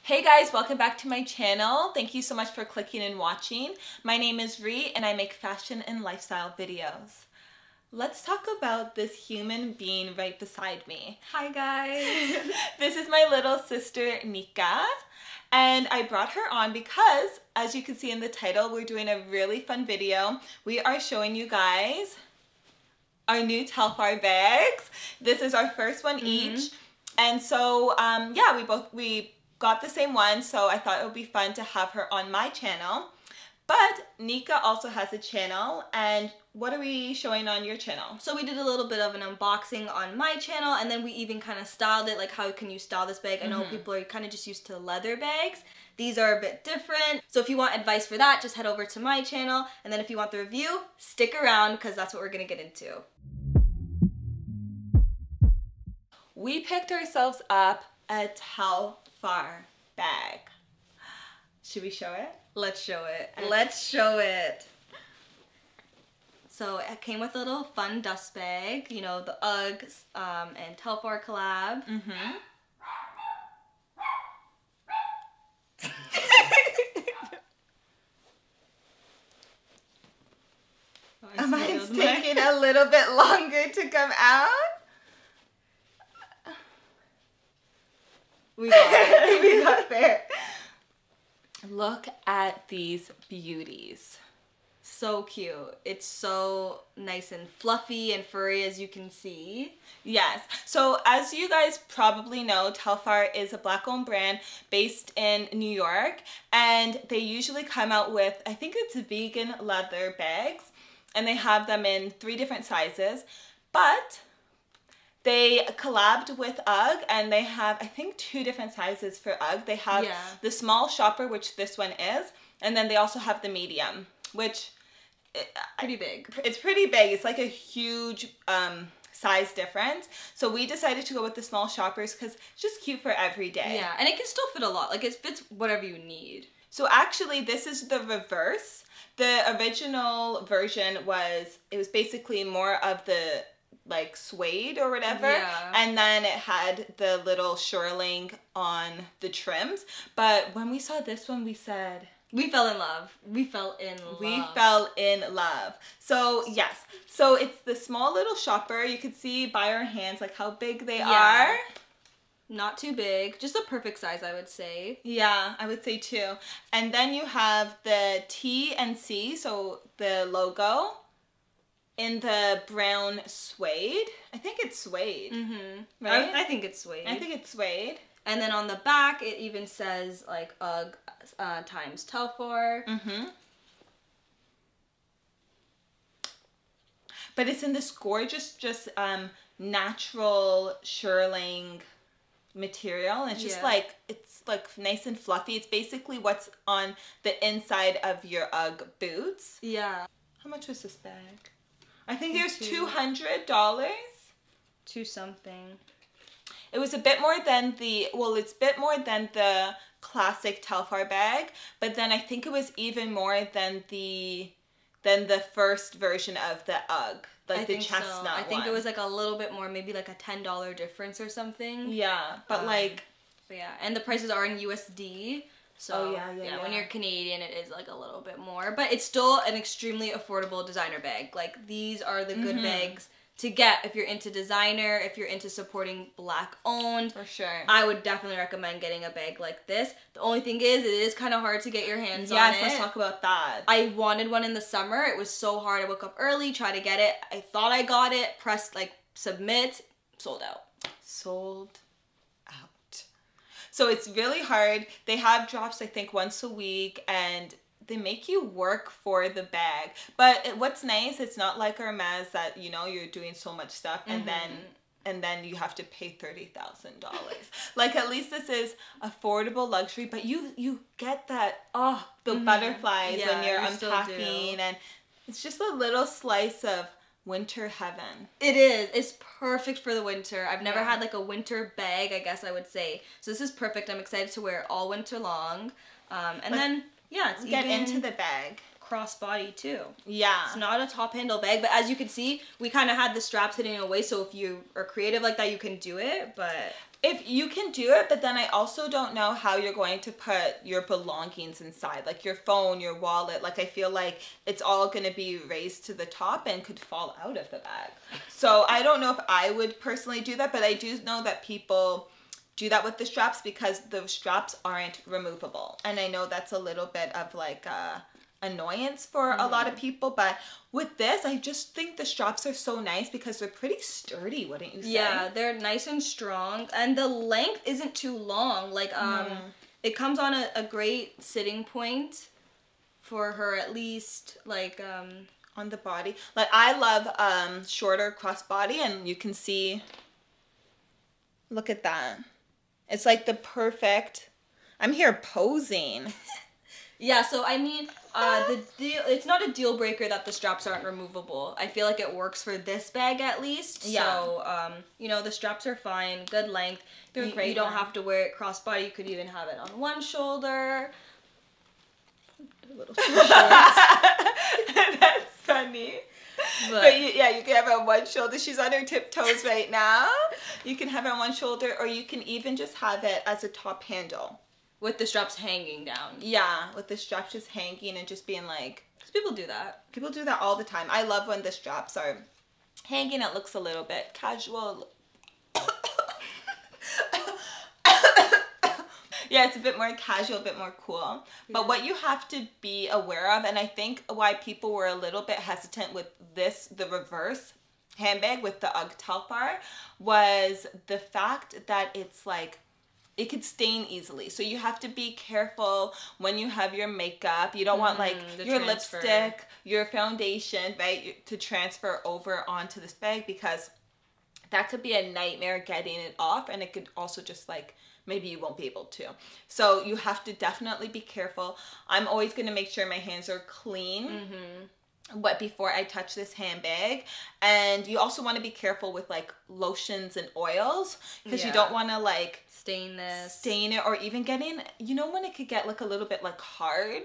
Hey guys, welcome back to my channel. Thank you so much for clicking and watching. My name is Ree and I make fashion and lifestyle videos. Let's talk about this human being right beside me. Hi guys. This is my little sister Neekah, and I brought her on because, as you can see in the title, we're doing a really fun video. We are showing you guys our new Telfar bags. This is our first one each. And so, yeah, we got the same one, so I thought it would be fun to have her on my channel. But Neekah also has a channel, and what are we showing on your channel? So we did a little bit of an unboxing on my channel, and then we even kind of styled it, like how can you style this bag? I know people are kind of just used to leather bags. These are a bit different. So if you want advice for that, just head over to my channel, and then if you want the review, stick around because that's what we're gonna get into. We picked ourselves up a Telfar bag. Should we show it? Let's show it. Let's show it. So it came with a little fun dust bag, you know, the Uggs and Telfar collab. Mine's taking a little bit longer to come out. We got it. We got there. Look at these beauties. So cute. It's so nice and fluffy and furry, as you can see. Yes. So as you guys probably know, Telfar is a black-owned brand based in New York, and they usually come out with, I think it's vegan leather bags, and they have them in 3 different sizes, but they collabed with UGG, and they have, I think, 2 different sizes for UGG. They have the small shopper, which this one is, and then they also have the medium, which pretty big. It's pretty big. It's like a huge size difference. So we decided to go with the small shoppers because it's just cute for every day. Yeah, and it can still fit a lot. Like, it fits whatever you need. So actually, this is the reverse. The original version was basically more of the like suede or whatever, and then it had the little shirling on the trims. But when we saw this one, we said, we fell in love. We fell in love. We fell in love. So yes, so it's the small little shopper. You can see by our hands like how big they are. Not too big, just a perfect size, I would say. Yeah, I would say too. And then you have the T and C, so the logo, in the brown suede. I think it's suede. Right? I think it's suede. I think it's suede. And then on the back, it even says like UGG times Telfar. But it's in this gorgeous, just natural shearling material. And it's just like, it's like nice and fluffy. It's basically what's on the inside of your UGG boots. Yeah. How much was this bag? I think it was $200. 2 something. It was a bit more than the, well, it's a bit more than the classic Telfar bag, but then I think it was even more than the first version of the UGG, like the chestnut one. I think it was like a little bit more, maybe like a $10 difference or something. Yeah, but like, but yeah, and the prices are in USD. So when you're Canadian, it is like a little bit more, but it's still an extremely affordable designer bag. Like, these are the good bags to get if you're into designer, if you're into supporting black owned. For sure. I would definitely recommend getting a bag like this. The only thing is, it is kind of hard to get your hands on it. Yes, let's talk about that. I wanted one in the summer. It was so hard. I woke up early, tried to get it. I thought I got it, pressed like submit, sold out. Sold out. So it's really hard. They have drops, I think, once a week, and they make you work for the bag. But what's nice, it's not like Hermes that, you know, you're doing so much stuff and then you have to pay $30,000. Like, at least this is affordable luxury, but you get that, the butterflies when you're unpacking, and it's just a little slice of winter heaven. It is. It's perfect for the winter. I've never had like a winter bag, I guess I would say. So this is perfect. I'm excited to wear it all winter long. It's get into the bag. Crossbody too. Yeah. It's not a top handle bag, but as you can see, we kind of had the straps hidden away, so if you are creative like that, you can do it, but If you can do it, but then I also don't know how you're going to put your belongings inside, like your phone, your wallet. Like I feel like it's all going to be raised to the top and could fall out of the bag. So I don't know if I would personally do that, but I do know that people do that with the straps because the straps aren't removable. And I know that's a little bit of like annoyance for a lot of people, but with this I just think the straps are so nice because they're pretty sturdy, wouldn't you say? Yeah, they're nice and strong, and the length isn't too long. Like it comes on a great sitting point for her, at least like on the body. Like I love shorter crossbody, and you can see, look at that, it's like the perfect, I'm here posing. Yeah, so I mean, it's not a deal breaker that the straps aren't removable. I feel like it works for this bag at least. Yeah. So, you know, the straps are fine, good length. They're great. You don't have to wear it crossbody. You could even have it on one shoulder. A little too short. That's funny. But yeah, you can have it on one shoulder. She's on her tiptoes right now. You can have it on one shoulder, or you can even just have it as a top handle. With the straps hanging down. Yeah, with the straps just hanging and just being like... Because people do that. People do that all the time. I love when the straps are hanging. It looks a little bit casual. Yeah, it's a bit more casual, a bit more cool. But what you have to be aware of, and I think why people were a little bit hesitant with this, the reverse handbag with the UGG Telfar, was the fact that it's like, it could stain easily. So you have to be careful when you have your makeup. You don't want like your lipstick, your foundation, right, to transfer over onto this bag, because that could be a nightmare getting it off, and it could also just like, maybe you won't be able to. So you have to definitely be careful. I'm always going to make sure my hands are clean. But before I touch this handbag, and you also want to be careful with like lotions and oils, because you don't want to like stain it, or even getting, you know, when it could get like a little bit like hard.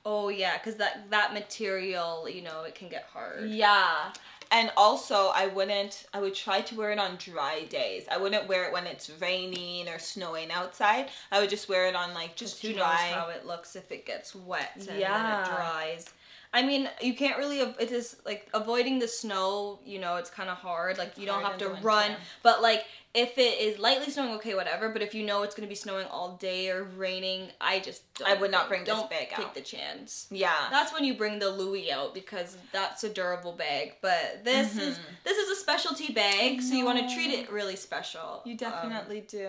Oh yeah, because that material, you know, it can get hard. Yeah. And also I would try to wear it on dry days. I wouldn't wear it when it's raining or snowing outside. I would just wear it on like just dry. Who knows how it looks if it gets wet and then it dries. I mean, you can't really, it is like avoiding the snow, you know, it's kind of hard. Like you don't have to run, but like if it is lightly snowing, okay, whatever. But if you know it's going to be snowing all day or raining, I would not bring this bag out. Don't take the chance. Yeah. That's when you bring the Louis out, because that's a durable bag. But this is a specialty bag, so you want to treat it really special. You definitely do.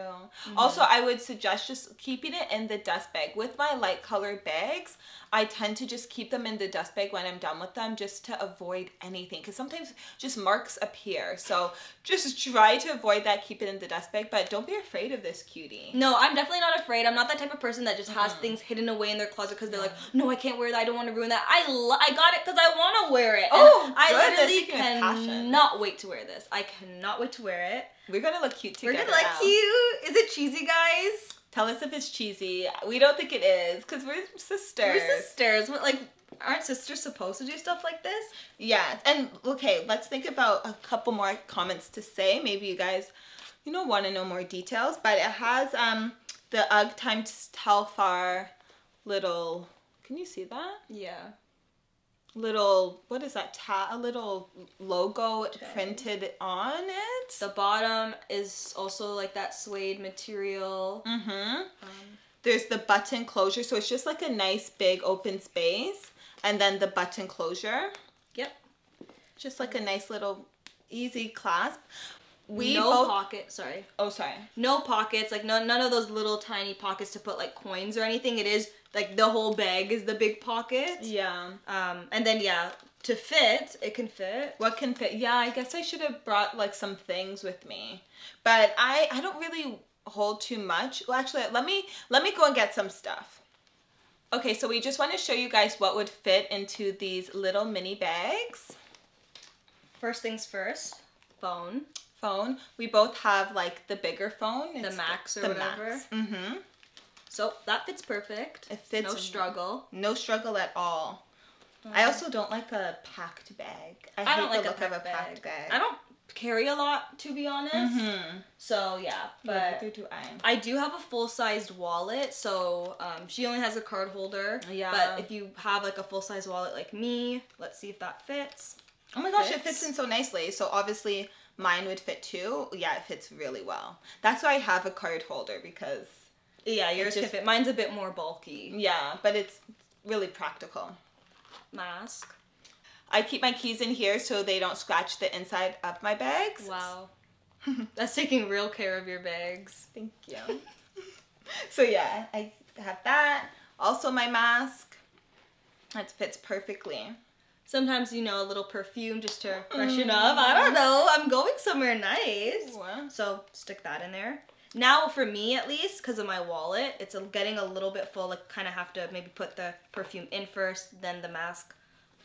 Also, I would suggest just keeping it in the dust bag. With my light colored bags, I tend to just keep them in the dust bag when I'm done with them, just to avoid anything, because sometimes just marks appear. So just try to avoid that. Keep it in the dust bag, but don't be afraid of this cutie. No, I'm definitely not afraid. I'm not that type of person that just has things hidden away in their closet because they're like, no, I can't wear that. I don't want to ruin that. I got it because I want to wear it. Oh, and I literally cannot wait to wear this. I cannot wait to wear it. We're gonna look cute together. We're gonna look cute. Is it cheesy, guys? Tell us if it's cheesy. We don't think it is, because we're sisters. We're sisters. Like, aren't sisters supposed to do stuff like this? Yeah. And okay, let's think about a couple more comments to say. Maybe you guys, you know, want to know more details. But it has the UGG times Telfar little. Can you see that? Yeah. Little, what is that? A little logo printed on it. The bottom is also like that suede material. There's the button closure, so it's just like a nice big open space, and then the button closure. Yep. Just like a nice little easy clasp. No pocket, sorry. Oh, sorry. No pockets, like none of those little tiny pockets to put like coins or anything. It is like the whole bag is the big pocket. Yeah. And then yeah, to fit, it can fit. What can fit? Yeah, I guess I should have brought like some things with me. But I don't really hold too much. Well, actually, let me go and get some stuff. Okay, so we just want to show you guys what would fit into these little mini bags. First things first, phone. We both have like the bigger phone. The Max or whatever. Max. So that fits perfect. It fits. No struggle. No struggle at all. I also don't like a packed bag. I don't like the look of a packed bag. I don't carry a lot, to be honest. So yeah, but neither do I do have a full-sized wallet, so she only has a card holder. Yeah. But if you have like a full-size wallet like me, let's see if that fits. Oh my gosh, it fits in so nicely. So obviously mine would fit too. Yeah, it fits really well. That's why I have a card holder, because yeah, yours can fit. Mine's a bit more bulky. Yeah, but it's really practical. Mask. I keep my keys in here so they don't scratch the inside of my bags. Wow. That's taking real care of your bags. Thank you. So yeah, I have that. Also my mask. That fits perfectly. Sometimes, you know, a little perfume just to freshen up. I don't know. I'm going somewhere nice. Wow. So stick that in there. Now, for me at least, because of my wallet, it's getting a little bit full. Like, kind of have to maybe put the perfume in first, then the mask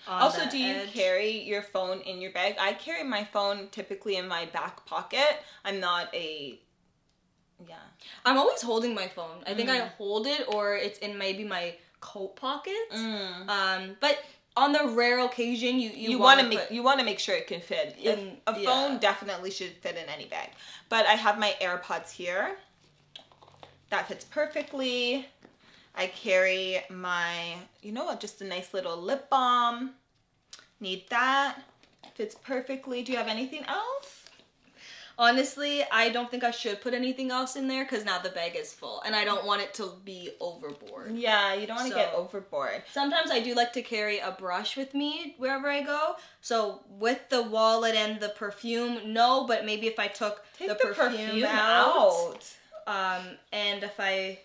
on Also, the do you edge. carry your phone in your bag? I carry my phone typically in my back pocket. I'm not a... Yeah. I'm always holding my phone. I think I hold it, or it's in maybe my coat pocket. But on the rare occasion, you want to make sure it can fit. A phone definitely should fit in any bag. But I have my AirPods here. That fits perfectly. I carry my, just a nice little lip balm. Need that. Fits perfectly. Do you have anything else? Honestly, I don't think I should put anything else in there because now the bag is full and I don't want it to be overboard. Yeah, you don't want to get overboard. Sometimes I do like to carry a brush with me wherever I go. So with the wallet and the perfume, no, but maybe if I took the perfume out. And if I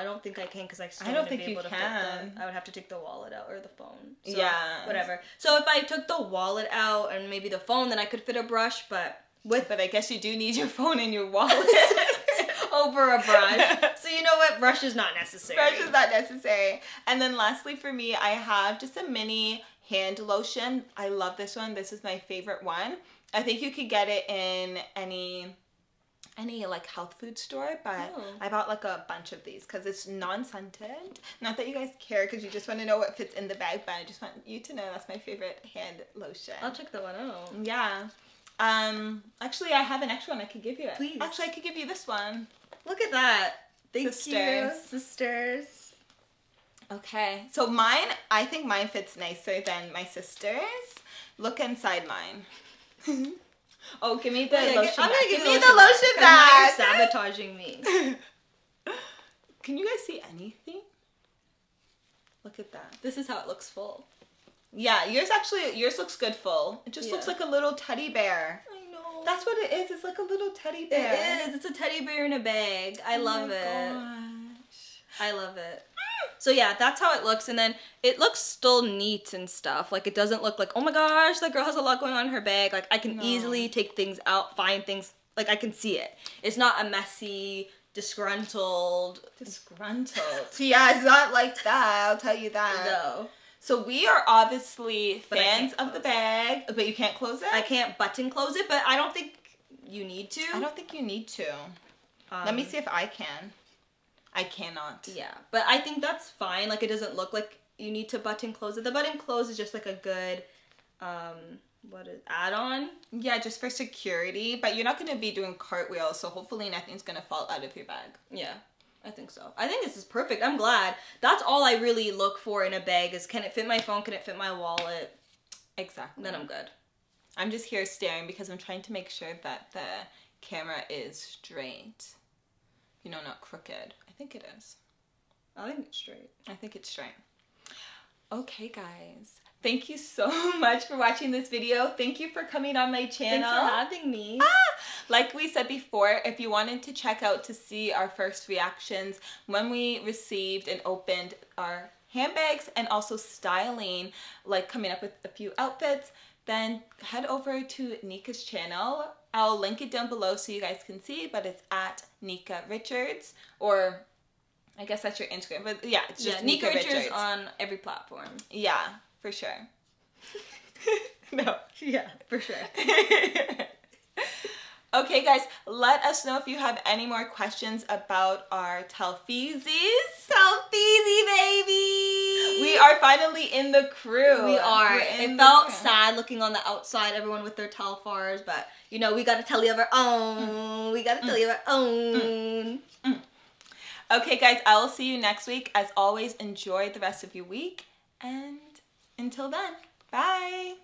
don't think I can because I don't think you can. I would have to take the wallet out or the phone. So, yeah. Whatever. So if I took the wallet out and maybe the phone, then I could fit a brush, but I guess you do need your phone in your wallet over a brush. So you know what? Brush is not necessary. Brush is not necessary. And then lastly for me, I have just a mini hand lotion. I love this one. This is my favorite one. I think you could get it in any like health food store, but I bought like a bunch of these because it's non-scented. Not that you guys care because you just want to know what fits in the bag, but I just want you to know that's my favorite hand lotion. I'll check that one out. Yeah. Actually, I have an extra one I could give you. Please. Actually, I could give you this one. Look at that. Thank you, sisters. Okay, so mine, I think mine fits nicer than my sister's. Look inside mine. Oh, give me the lotion I'm back. gonna give me the lotion back. You're sabotaging me. Can you guys see anything? Look at that. This is how it looks full. Yeah, yours looks good full. It just looks like a little teddy bear. I know. That's what it is. It's like a little teddy bear. It is. It's a teddy bear in a bag. I love it. Gosh. I love it. So yeah, that's how it looks. And then it looks still neat and stuff. Like it doesn't look like, oh my gosh, that girl has a lot going on in her bag. Like I can easily take things out, find things. Like I can see it. It's not a messy, disgruntled. Yeah, it's not like that. I'll tell you that. No. So we are obviously fans of the bag, but you can't close it? I can't button close it, but I don't think you need to. I don't think you need to. Let me see if I can. I cannot. Yeah, but I think that's fine. Like, it doesn't look like you need to button close it. The button close is just like a good, add-on? Yeah, just for security, but you're not going to be doing cartwheels, so hopefully nothing's going to fall out of your bag. Yeah. I think so. I think this is perfect. I'm glad. That's all I really look for in a bag is can it fit my phone? Can it fit my wallet? Exactly. Then I'm good. I'm just here staring because I'm trying to make sure that the camera is straight. Not crooked. I think it is. I think it's straight. I think it's straight. Okay, guys. Thank you so much for watching this video. Thank you for coming on my channel. Thanks for having me. Like we said before, if you wanted to check out to see our first reactions when we received and opened our handbags and also styling, like coming up with a few outfits, then head over to Neekah's channel. I'll link it down below so you guys can see, but it's at Neekah Richards, or I guess that's your Instagram, but yeah, it's just Neekah Richards on every platform. Yeah, for sure. No. Yeah, for sure. Okay, guys, let us know if you have any more questions about our Telfeezies. Telfeezy, baby! We are finally in the crew. We are. It felt sad looking on the outside, everyone with their Telfars, but you know, we got a telly of our own. We got a telly of our own. Okay, guys, I will see you next week. As always, enjoy the rest of your week. And until then, bye.